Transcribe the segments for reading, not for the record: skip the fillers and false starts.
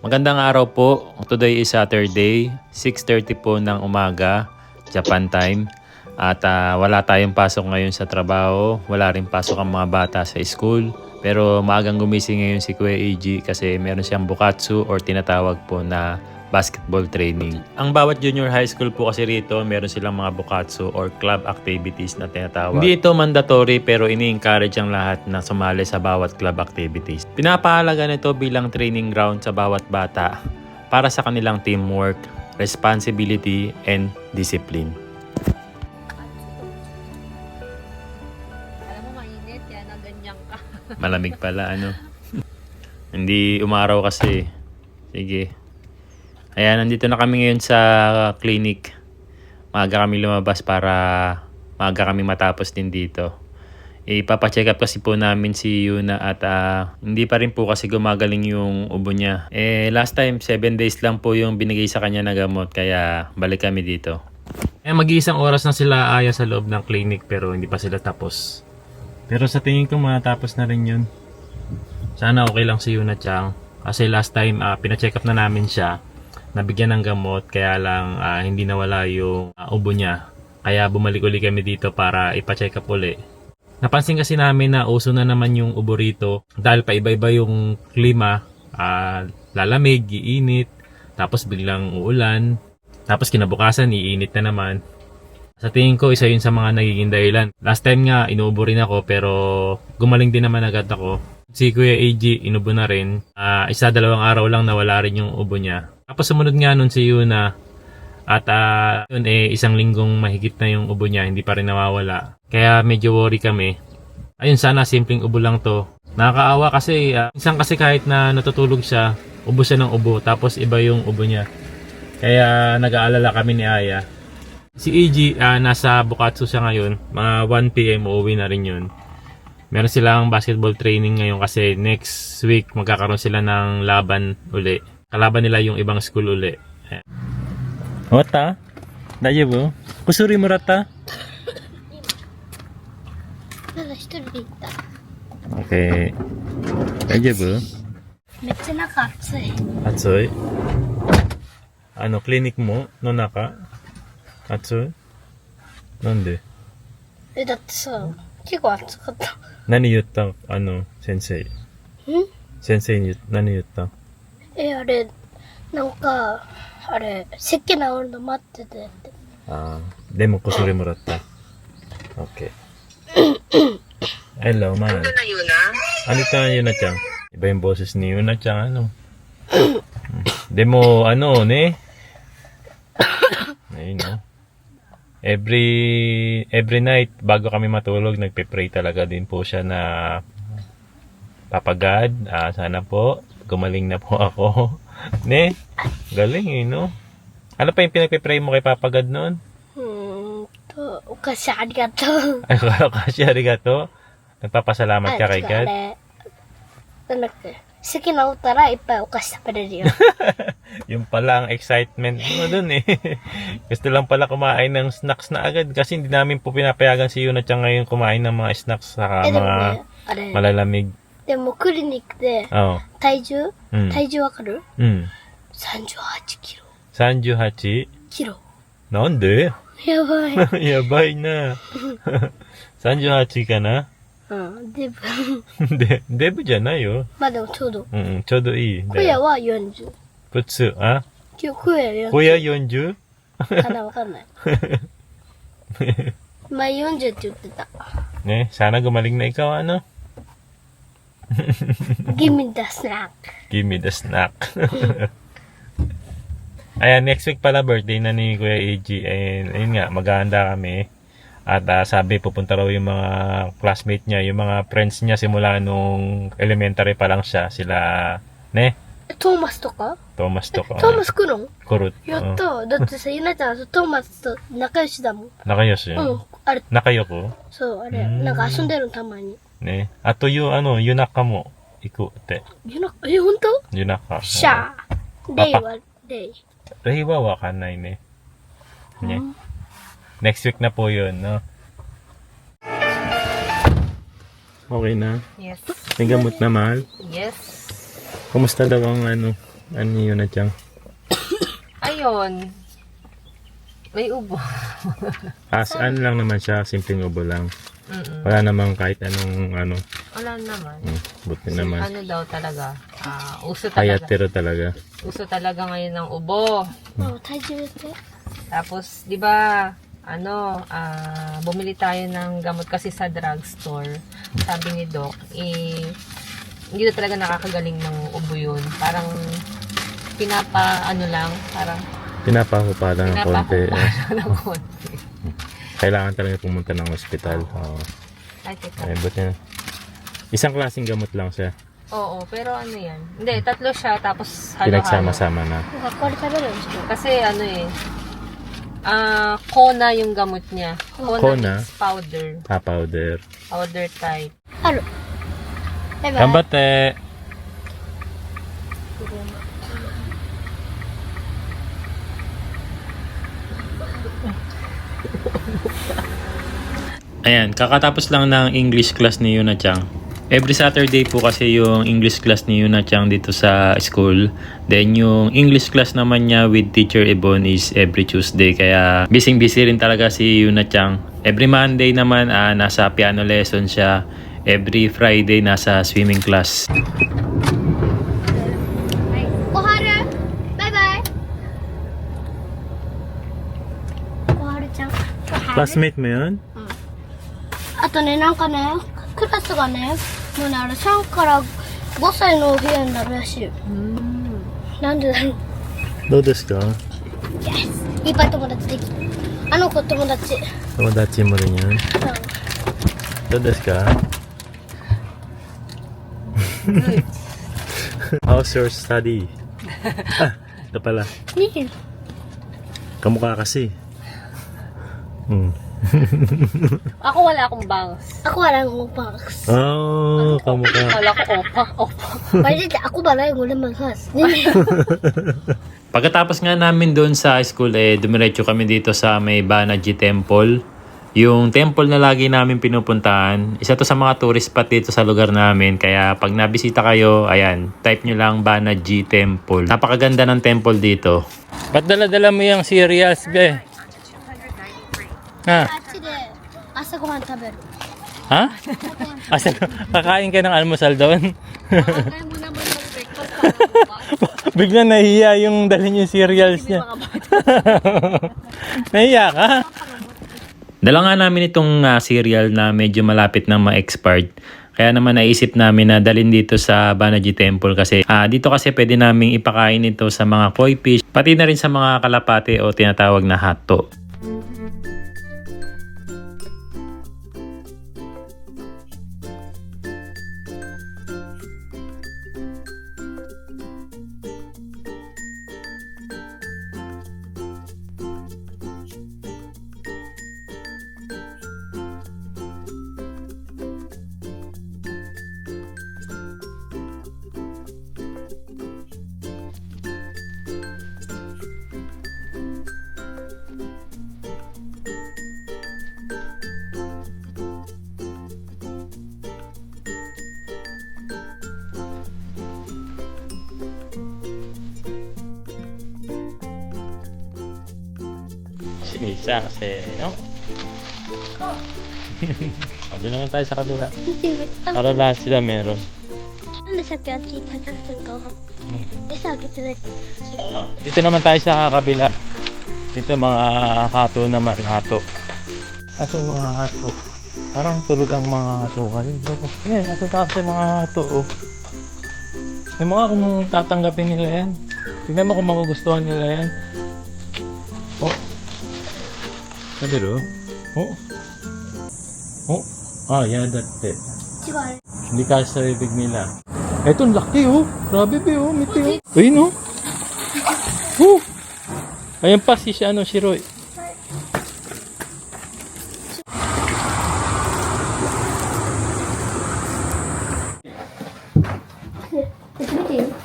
Magandang araw po. Today is Saturday, 6:30 po ng umaga, Japan time. At wala tayong pasok ngayon sa trabaho. Wala rin pasok ang mga bata sa school. Pero maagang gumising ngayon si Kuya AG kasi meron siyang bukatsu or tinatawag po na basketball training. Ang bawat junior high school po kasi rito, meron silang mga bukatsu or club activities na tinatawag. Hindi ito mandatory pero ini-encourage ang lahat na sumali sa bawat club activities. Pinapahalaga nito bilang training ground sa bawat bata para sa kanilang teamwork, responsibility, and discipline. Alam mo, mainit yan, ang ganyan ka. Malamig pala, ano? Hindi umaraw kasi. Sige. Ayan, nandito na kami ngayon sa clinic. Maaga kami lumabas para maaga kami matapos din dito. Ipapacheck up kasi po namin si Yuna at hindi pa rin po kasi gumagaling yung ubo niya. Last time, 7 days lang po yung binigay sa kanya na gamot kaya balik kami dito. Mag-iisang oras na sila aya sa loob ng clinic pero hindi pa sila tapos. Pero sa tingin ko matapos na rin yun. Sana okay lang si Yuna Chang. Kasi last time pina-check up na namin siya. Nabigyan ng gamot kaya lang hindi nawala yung ubo niya. Kaya bumalik uli kami dito para ipa-check up uli. Napansin kasi namin na uso na naman yung ubo rito dahil pa iba-iba yung klima. Lalamig, iinit, tapos biglang uulan, tapos kinabukasan iinit na naman. Sa tingin ko isa yun sa mga nagiging dahilan. Last time nga inuubo rin ako pero gumaling din naman agad ako. Si Kuya AG inubo na rin. 1-2 araw lang nawala rin yung ubo niya. Tapos sumunod nga nun si Yuna at yun 1 linggong mahigit na yung ubo niya, hindi pa rin nawawala. Kaya medyo worry kami. Ayun, sana simpleng ubo lang to. Nakakaawa kasi minsan kasi kahit na natutulog siya, ubo siya ng ubo tapos iba yung ubo niya. Kaya nag-aalala kami ni Aya. Si AG nasa Bukatsu siya ngayon, mga 1 PM uuwi na rin yun. Meron silang basketball training ngayon kasi next week magkakaroon sila ng laban uli. Kalaban nila yung ibang school uli. Wata? Daijoubu? Kusuri muratta? ただ一人で行った。 Okay. Daijoubu? めっちゃ中暑い。 Atsui? Ano, clinic mo? No naka? Atsui? Nande? だってさ、結構暑かった。 Nani yutta? Ano, sensei? ん Sensei ni nani yutta? あれ、なんか、あれ、咳治るの待っててって。 Demo kusuri muratta. Okay. Hello, man. Ano ito na Yuna Chang? Iba yung boses ni Yuna Chang, ano? Demo, ano, ne? Ayun, no? Every night, bago kami matulog, nagpe-pray talaga din po siya na Papa God, sana po, gumaling na po ako. Ne? Galing eh, no? Ano pa yung pinagpe-pray mo kay Papa God noon? お菓子ありがとう。 Ay, kasi arigato. Nagpapasalamat ka kay 違う God. あれ、なんだっけ、咳治ったらいっぱいお菓子食べれるよ。 Yung pala ang excitement mo dun eh. Gusto lang pala kumain ng snacks na agad kasi hindi namin po pinapayagan si Yuna Chang ngayon kumain ng mga snacks sa でも mga ね、あれ、 malalamig. でもクリニックで Oo. 体重、 Mm. 体重わかる Mm. ?38 キロ。 38? キロ。 Nande? やばい。 Yabay na. 38 ka na? うん。で、デブじゃないよ。まあでもちょうど。ちょうどいい。クヤは40。普通、あ今日クヤ40。Kuya 40? かなわかんない。前40って言ってた。 Ne, sana gumaling na ikaw, ano? Give me the snack. Give me the snack. Ayan, next week pala birthday na ni Kuya AG. Ayun nga, maghahanda kami. At sabi, pupunta raw yung mga classmate niya, yung mga friends niya simula nung elementary pa lang siya. Sila, ne? トーマスとか Thomas to ko. トーマス来るの Kurut. やっただってさ、ゆなちゃんトーマスと仲良しだもん。 Nakayoshi. うん。あれ、 Nakayoko. そう、あれ、うんなんか遊んでるのたまに。 Ne? Ato yung Yunaka mo. Iku, te. ゆな、ほんと Yunaka. シャー。レイは、レイ。 Rehiwa wakanay, ne? Ne? うん Next week na po yun, no? Okay na. Yes. May gamot na, mahal. Yes. Kumusta daw ang Ano yun na Chang? Ayun. May ubo. Ano lang naman siya, simpleng ubo lang. Mm-mm. Wala namang kahit anong ano. Wala naman. Buti naman. Ano daw talaga? Uso talaga. Hayatero talaga. Uso talaga ngayon ng ubo. Oh, 体重って。 Tapos, di ba, bumili tayo ng gamot kasi sa drugstore. Sabi ni Doc, hindi na talaga nakakagaling ng ubo yun. Parang, Pinapahupa lang ng konti. ng konti. Kailangan talaga pumunta ng ospital. Oo. Ay, teka. Ay, buti na. Isang klaseng gamot lang siya. Oo, pero ano yan? Hindi, 3 siya, tapos halo-halo. Pinagsama-sama na. なんかこれ食べるんですよ。 Kasi ano Kona yung gamot niya. Kona? Is powder. Powder. Powder type. ある。バイバイ。 Gambate! Ayan, kakatapos lang ng English class ni Yuna Chang. Every Saturday po kasi yung English class ni Yuna Chang dito sa school. Then yung English class naman niya with Teacher Ebon is every Tuesday. Kaya busy rin talaga si Yuna Chang. Every Monday naman nasa piano lesson siya. Every Friday nasa swimming class. 小春バイバイ。小春ちゃん。小春 Classmate mo yun? あとね、なんかね、クラスがね、もうね、3から5歳の部屋になるらしいよ。なんでだろう。 Do desu ka? いっぱい友達できた。あの子友達。Tomodachi mo rin yun? Do desu ka? How's your study? Ito pala. Kamukha kasi. Ako wala akong bangs. Ako wala yung bangs. Oh, kamukha. Wala ko opa. Pwede ako wala yung ulang bangs. Pagkatapos nga namin doon sa school, dumiretso kami dito sa may Banaji Temple. Yung temple na lagi namin pinupuntahan. Isa to sa mga tourist spot dito sa lugar namin. Kaya pag nabisita kayo, ayan, type nyo lang Banaji Temple. Napakaganda ng temple dito. Ba't dala-dala mo yung cereals, be? Ha? あっちで朝ごはん食べる。 Ha? Asa, kakain ka ng almusal doon? Kaya mo naman mag-breakfast para bukas. Bigla nahiya yung dalhin yung cereals niya. Nahiya ka? Dala nga namin itong cereal na medyo malapit na ma-expired. Kaya naman naisip namin na dalhin dito sa Banaji Temple kasi dito kasi pwede naming ipakain ito sa mga koi fish, pati na rin sa mga kalapate o tinatawag na hato. Sinisa kasi, no? Doon naman tayo sa kabila. Para lahat sila meron. なんでさっきあっち行ったか餌あげてない。 Dito naman tayo sa kabila. Dito mga hato naman, hato. Aso mga hato. Parang tulog ang mga hato. Yan, aso kasi mga hato. Oh. May mga kung tatanggapin nila yan. Tignan mo kung magugustuhan nila yan. Oh. Sabi ro? Oh. Oh. Ah, yeah, that's it. 違うあれ。 Hindi kasi sa bibig nila. Eto, laki oh. Grabe ba oh, miti oh. Ayun oh. Oh. Ayan pa si Roy.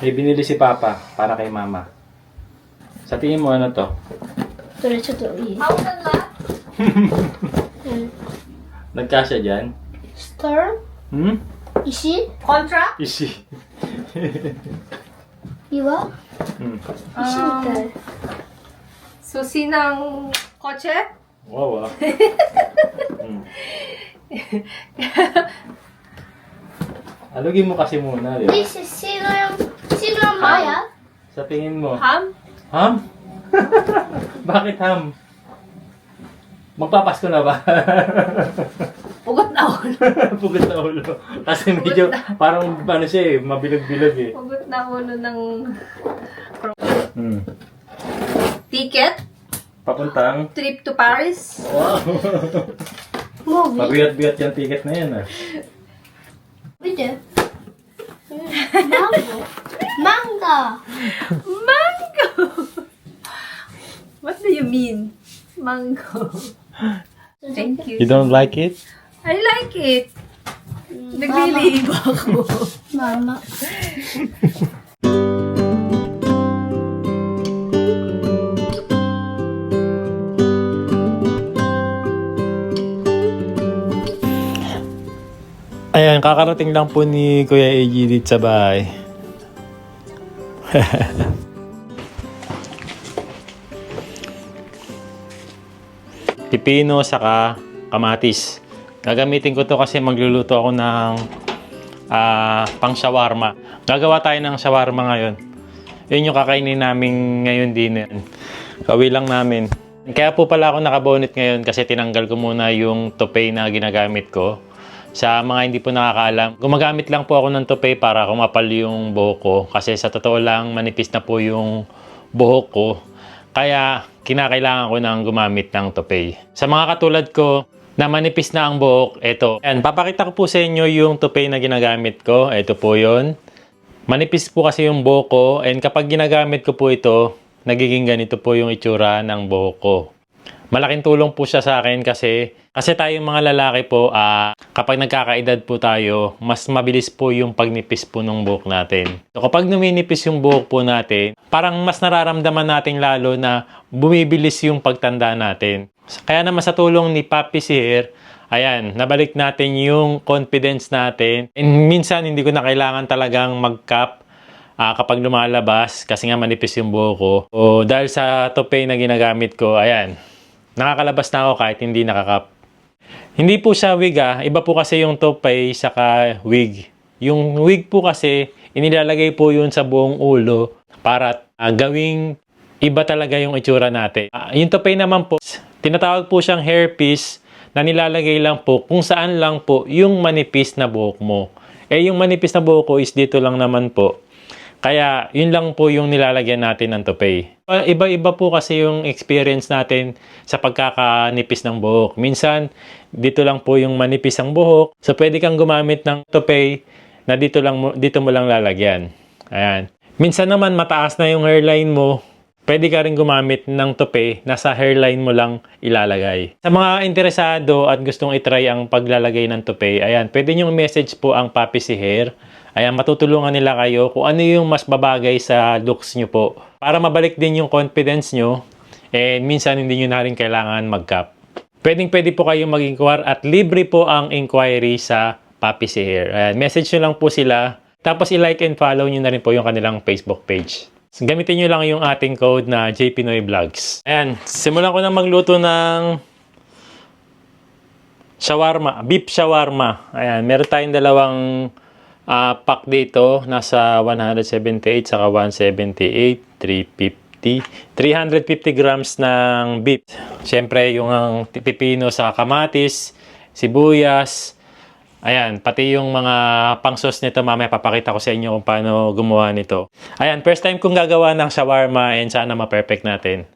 May binili si Papa para kay Mama. Sa tingin mo ano to? それちょっといい Nagkasya dyan? Star? Hmm? 石 Contract? Isi. 岩 Hmm. 石みたい。 Susi ng kotse? Wow, ah. Hmm. Alugin mo kasi muna, di ba? Sino yung bayad? Sa tingin mo. Ham? Ham? Bakit ham? Magpapasko na ba? Pugot na ulo. Pugot na ulo. Kasi medyo parang ano siya eh, mabilog-bilog eh. Pugot na ulo ng Hmm. ticket. Papuntang? Trip to Paris. Wow! Movie? Mabiyat-biyat yung ticket na yan ah. Video? Mango? Mango! Mango! What do you mean? Mango. Thank you. You don't like it? I like it. Nagliligo ako. Mama. Ayan, kakarating lang po ni Kuya Eiji dito sa bahay. Pipino saka kamatis. Gagamitin ko to kasi magluluto ako ng pang shawarma. Gagawa tayo ng shawarma ngayon. Yun yung kakainin namin ngayon din. Kawi lang namin. Kaya po pala ako nakabonnet ngayon kasi tinanggal ko muna yung topay na ginagamit ko. Sa mga hindi po nakakaalam, gumagamit lang po ako ng topay para kumapal yung buhok ko. Kasi sa totoo lang, manipis na po yung buhok ko. Kaya kinakailangan ko nang gumamit ng topay. Sa mga katulad ko na manipis na ang buhok, eto. Ayan, papakita ko po sa inyo yung topay na ginagamit ko. Ito po yun. Manipis po kasi yung buhok ko. And kapag ginagamit ko po ito, nagiging ganito po yung itsura ng buhok ko. Malaking tulong po siya sa akin kasi tayong mga lalaki po, kapag nagkakaedad po tayo, mas mabilis po yung pagnipis po ng buhok natin. So kapag numinipis yung buhok po natin, parang mas nararamdaman natin lalo na bumibilis yung pagtanda natin. Kaya naman sa tulong ni Papi Sihir, ayan, nabalik natin yung confidence natin. And minsan hindi ko na kailangan talagang mag-cap kapag lumalabas kasi nga manipis yung buhok ko. O dahil sa topay na ginagamit ko, ayan, nakakalabas na ako kahit hindi nakakap. Hindi po siya wig iba po kasi yung topay saka wig. Yung wig po kasi inilalagay po yun sa buong ulo para gawing iba talaga yung itsura natin. Yung topay naman po, tinatawag po siyang hairpiece na nilalagay lang po kung saan lang po yung manipis na buhok mo. Yung manipis na buhok ko is dito lang naman po. Kaya, yun lang po yung nilalagyan natin ng topay. Iba-iba po kasi yung experience natin sa pagkakanipis ng buhok. Minsan, dito lang po yung manipis ang buhok. So, pwede kang gumamit ng topay na dito mo lang lalagyan. Ayan. Minsan naman, mataas na yung hairline mo. Pwede ka rin gumamit ng topay na sa hairline mo lang ilalagay. Sa mga interesado at gustong itry ang paglalagay ng topay, ayan, pwede nyo message po ang Papi Sihir. Ayan, matutulungan nila kayo kung ano yung mas babagay sa looks nyo po. Para mabalik din yung confidence nyo, and minsan hindi nyo na rin kailangan mag-cap. Pwede po kayong mag-inquire at libre po ang inquiry sa Papi Sihir. Ayan, message nyo lang po sila. Tapos i-like and follow nyo na rin po yung kanilang Facebook page. So, gamitin nyo lang yung ating code na JPinoy Vlogs. Ayan, simulan ko na magluto ng shawarma, beef shawarma. Ayan, meron tayong dalawang pack dito, nasa 178 saka 178, 350. 350 grams ng beef. Siyempre, yung pipino sa kamatis, sibuyas. Ayan, pati yung mga pang-sauce nito, mamaya papakita ko sa inyo kung paano gumawa nito. Ayan, first time kong gagawa ng shawarma and sana ma-perfect natin.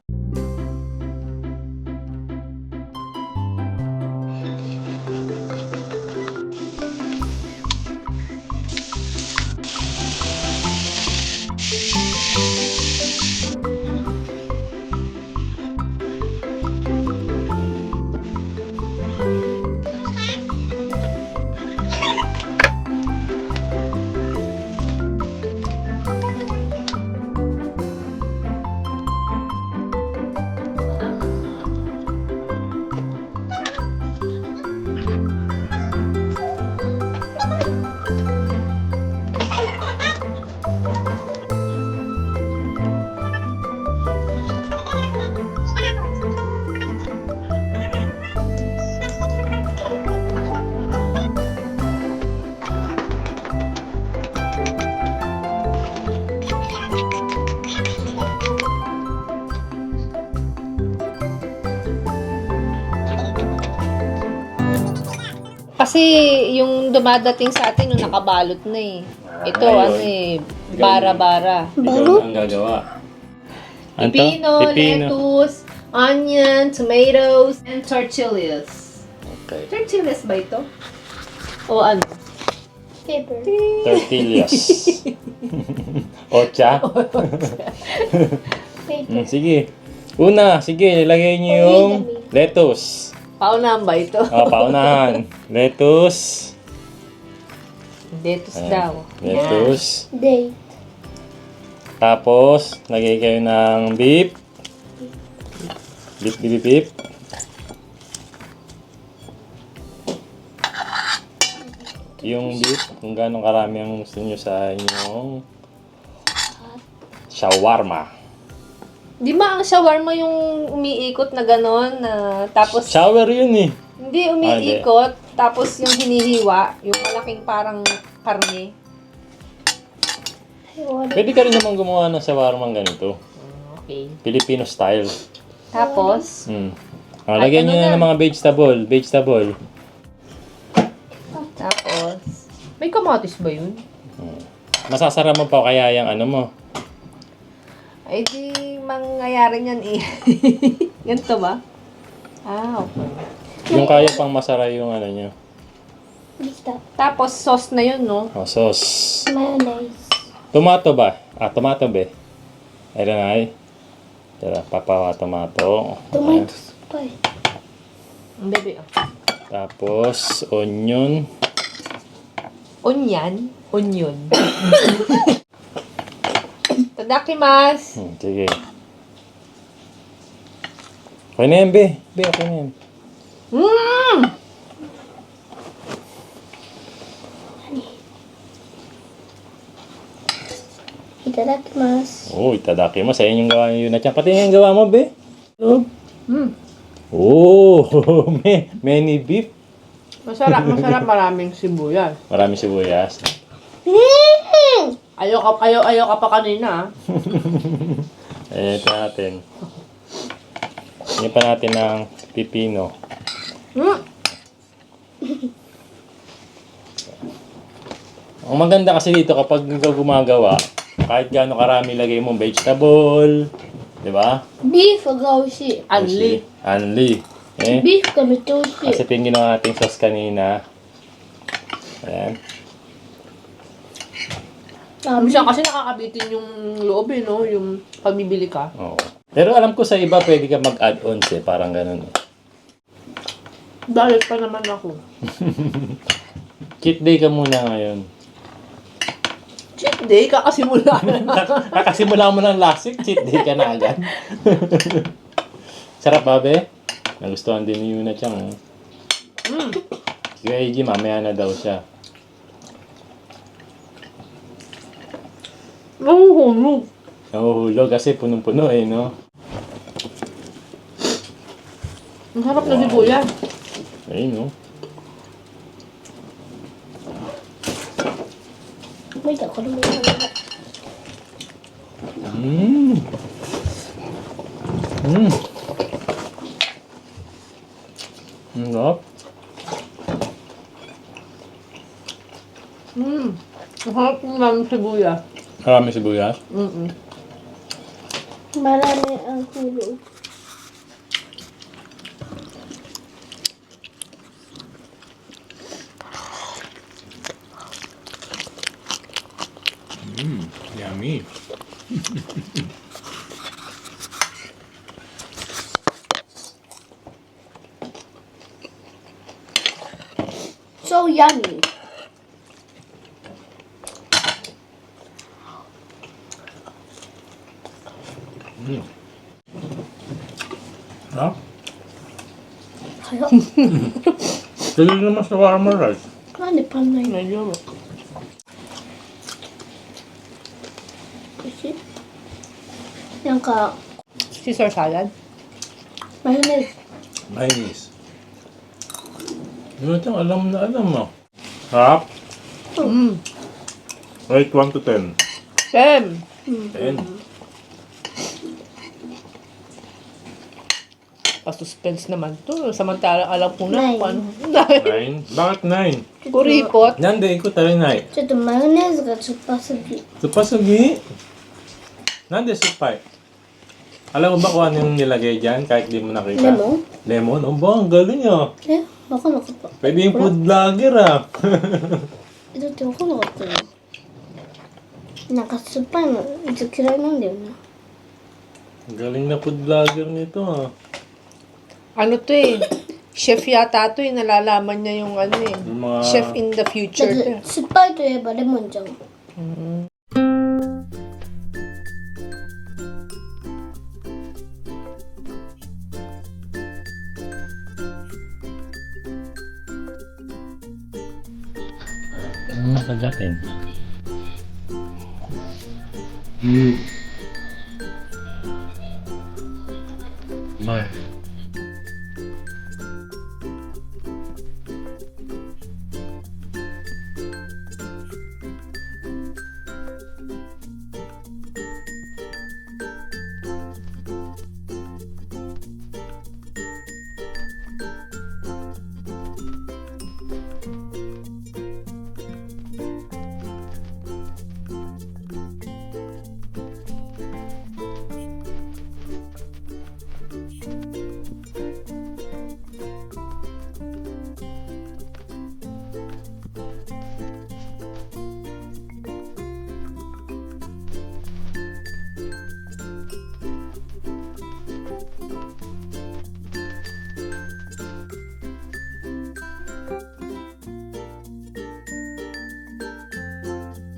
Kasi yung dumadating sa atin, yung nakabalot na eh. Ito, Ayun. ano eh, bara-bara. Ikaw ang gagawa. Ano to? Pipino, lettuce, onion, tomatoes, and tortillas. Okay. Tortillas ba ito? O ano? Paper. Tortillas. Ocha? Paper. Sige. Una, sige, ilagay niyo yung lettuce. Paunahan ba ito? Paunahan. Lettuce. Lettuce Ayan. daw. Lettuce. Date. Tapos, lagay kayo ng beef. Beef. Yung beef, kung gano'ng karami ang gusto nyo sa inyong shawarma. Di ba ang shawarma yung umiikot na gano'n? Na, tapos, Shower yun eh. hindi umiikot. Tapos yung hinihiwa, yung malaking parang karne. Pwede ka rin naman gumawa ng shawarma ganito. Okay. Filipino style. Tapos, Lagyan nyo na ng mga vegetable. tapos, may kamatis ba yun? Masasarap mo pa kaya yung ano mo. Ay di, mangyayari niyan eh. Ganito ba? Ah, okay. Yung kaya pang masara yung ano nyo. Basta. Tapos, sauce na yun, no? Oh, sauce. Mayonnaise. Tomato ba? Tomato be. Ayun na ay. Tara, papawa tomato. Tomato spice. Ang bebe, oh. Tapos, onion. Onion. Tadakimasu. Sige. Okay na yan, be. Be, okay na yan. Itadakimasu. Oh, itadaki mo. Sa inyong gawa yun na tiyan. Pati yung gawa mo, be. Oh. Mm. Oh, many beef. Masarap, maraming sibuyas. Maraming sibuyas. Ayaw ka pa kanina, ah. Ito natin. Hingi pa natin ng pipino. Ang maganda kasi dito kapag ikaw gumagawa, kahit gaano karami lagay mo vegetable, di ba? Beef ga oishii. Anli. Eh? Beef ga meccha oishii. Kasi ito yung ginawa nating sauce kanina. Ayan. Minsan kasi nakakabitin yung loob eh, no? Yung pagbibili ka. Oo. Pero alam ko sa iba pwede ka mag-add-ons eh. Parang ganun eh. Diet pa naman ako. Cheat day ka muna ngayon. Cheat day, kakasimula na. Kakasimula mo ng lasik, cheat day ka na agad. Sarap ba, be? Nagustuhan din ni Yuna Chang. Si AJ, mamaya na daw siya. Nahuhulog. Nahuhulog kasi punong-puno eh, no? Ang sarap na sibuyas. Ayun, no? Wait, ako naman. Mmm. Mmm. Ang sarap. Ang sarap ng sibuyas. Marami sibuyas. Marami ang hulog. Yummy. So yummy. Ha? Kaya, Sige naman sa warmer rice. kani panay na. Medyo. Kasi, yan ka, Caesar salad. mayonnaise. Mayonnaise. Yun ito, alam na alam mo. Harap? Rate 1 to 10. 10. 10. Pa-suspense naman to. Samantala alam ko na Nine. kung ano. Nine. 9? Bakit 9? Kuripot. なんで行く足りないちょっとマヨネーズが酸っぱすぎ。酸っぱすぎなんで酸っぱい Alam mo ba kung ano yung nilagay dyan kahit di mo nakita? Lemon? Lemon? Oh, ba, ang galing ah. え、わかんなかった。 Pwede yung food vlogger ah. だってわかんなかったよ。なんか酸っぱいのいつ嫌いなんだよね。 Ang galing na food vlogger nito ah. Ano to eh. Chef yata to eh. Nalalaman niya yung ano eh. Yung mga... Chef in the だ future っ to て eh. 酸っぱいといえばレモンじゃん。 Ano kagatin?